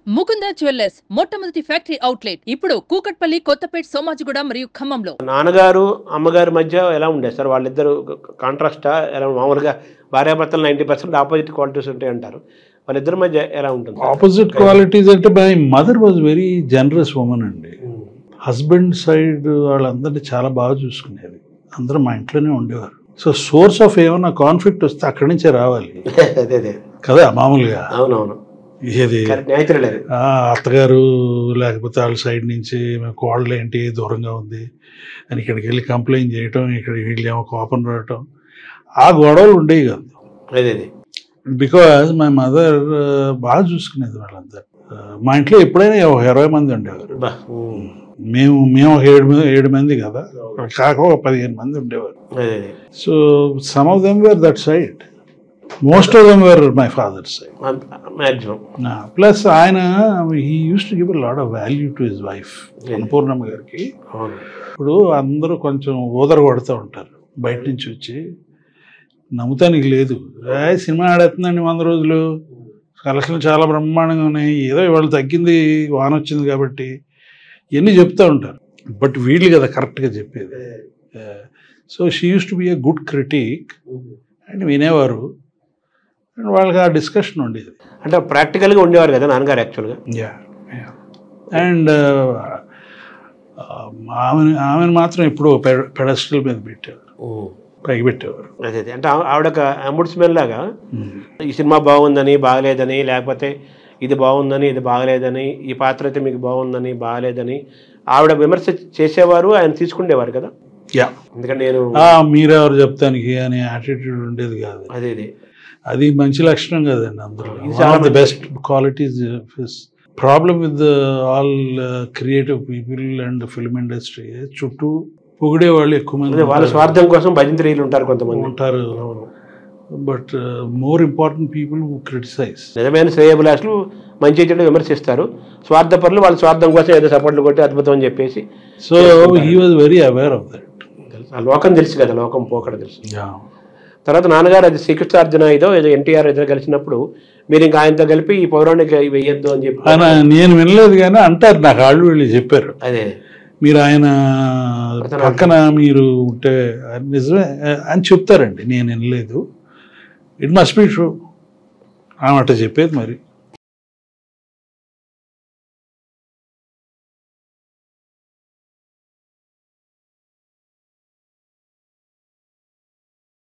Mukunda jewellers మొట్టమొదటి factory outlet ఇప్పుడు కూకట్పల్లి, కొత్తపేట్, సోమాజిగూడ మరియు ఖమ్మంలో. నాన్నగారు అమ్మగారి మధ్య ఎలా ఉండేది సార్? వాళ్ళిద్దరు కాంట్రాస్టా? ఎలా మామూలుగా భార్యాభర్తలు 90% ఆపోజిట్ క్వాలిటీస్ ఉంటాయి అంటారు. వాళ్ళిద్దరి మధ్య ఎలా ఉంటుంది? ఆపోజిట్ క్వాలిటీస్ అంటే my mother was very generous women అండి. హస్బెండ్ సైడ్ వాళ్ళందరినీ చాలా బాగా చూసుకునేది. అందరూ మా ఇంట్లోనే ఉండేవారు. సో సోర్స్ ఆఫ్ ఏమైనా కాన్ఫ్లిక్ట్ వస్తే అక్కడి నుంచే రావాలి కదా మామూలుగా. అవునవును. ఇది అత్తగారు లేకపోతే వాళ్ళ సైడ్ నుంచి కోడలు ఏంటి దూరంగా ఉంది అని ఇక్కడికి వెళ్ళి కంప్లైంట్ చేయటం, ఇక్కడ వీళ్ళు ఏమో కోపం రావటం, ఆ గొడవలు ఉండేవి కాదు. బికాజ్ మై మదర్ బాగా చూసుకునేది వాళ్ళందరూ. మా ఇంట్లో ఎప్పుడైనా 20 మంది ఉండేవారు. మేము 7 మంది కదా, కాక 15 మంది ఉండేవారు. So some of them were that side, most of them were my father side maximum. Plus ఆయన he use to give a lot of value to his wife Annapurnamma గారికి. ఇప్పుడు అందరూ కొంచెం ఊదర కొడుతూ ఉంటారు బయట నుంచి వచ్చి, నమ్ముతానికి లేదు, సినిమా ఆడేస్తుందండి 100 రోజులు, కలెక్షన్లు చాలా బ్రహ్మాండంగా ఉన్నాయి, ఏదో ఇవాళ తగ్గింది వాన వచ్చింది కాబట్టి ఇవన్నీ చెప్తూ ఉంటారు. బట్ వీళ్ళు కదా కరెక్ట్గా చెప్పేది. So she use to be a good critic and వినేవారు. అండ్ వాళ్ళకి ఆ డిస్కషన్ ఉండేది. అంటే ప్రాక్టికల్గా ఉండేవారు కదా నాన్నగారు యాక్చువల్గా. అండ్ ఆమెను మాత్రం ఎప్పుడూ పెడస్టల్ మీద పెట్టేవారు, పైకి పెట్టేవారు. అదే అంటే ఆవిడ ఒక అంబుడ్స్మెన్ లాగా ఈ సినిమా బాగుందని బాగలేదని, లేకపోతే ఇది బాగుందని ఇది బాగలేదని, ఈ పాత్ర అయితే మీకు బాగుందని బాగలేదని ఆవిడ విమర్శ చేసేవారు, ఆయన తీసుకుండేవారు కదా. ఎందుకంటే నేను మీరెవరు చెప్తానికి అనే యాటిట్యూడ్ ఉండేది కాదు. అది మంచి లక్షణం కదండి. అందరూ the best qualities. Problem with all creative people and film industry, చుట్టూ పొగిడే వాళ్ళు ఎక్కువ మంది, వాళ్ళ స్వార్థం కోసం భజంత్రీలు ఉంటారు, కొంతమంది ఉంటారు. But more important people who criticise. నిజమైన శ్రేయభిలాషులు మంచి చెడు విమర్శిస్తారు, స్వార్థపరులు వాళ్ళ స్వార్థం కోసం ఏదో సపోర్ట్లు కొట్టి అద్భుతం అని చెప్పేసి. So he was very aware of that. ఆ లోకం తెలుసు కదా, లోకం పోకడ తెలుసు. తర్వాత నాన్నగారు అది శ్రీకృష్ణార్జున ఏదో ఎన్టీఆర్ ఎదురు కలిసినప్పుడు మీరు ఇంకా ఆయనతో కలిపి ఈ పౌరాణిక వెయ్యొద్దు అని చెప్పి. నేను వినలేదు కానీ అంటారు, నాకు వాళ్ళు వీళ్ళు చెప్పారు. అదే మీరు ఆయన పక్కన మీరు ఉంటే నిజమే అని చెప్తారండి. నేను వినలేదు. It must be true. ఆమె అట్ట చెప్పేది మరి.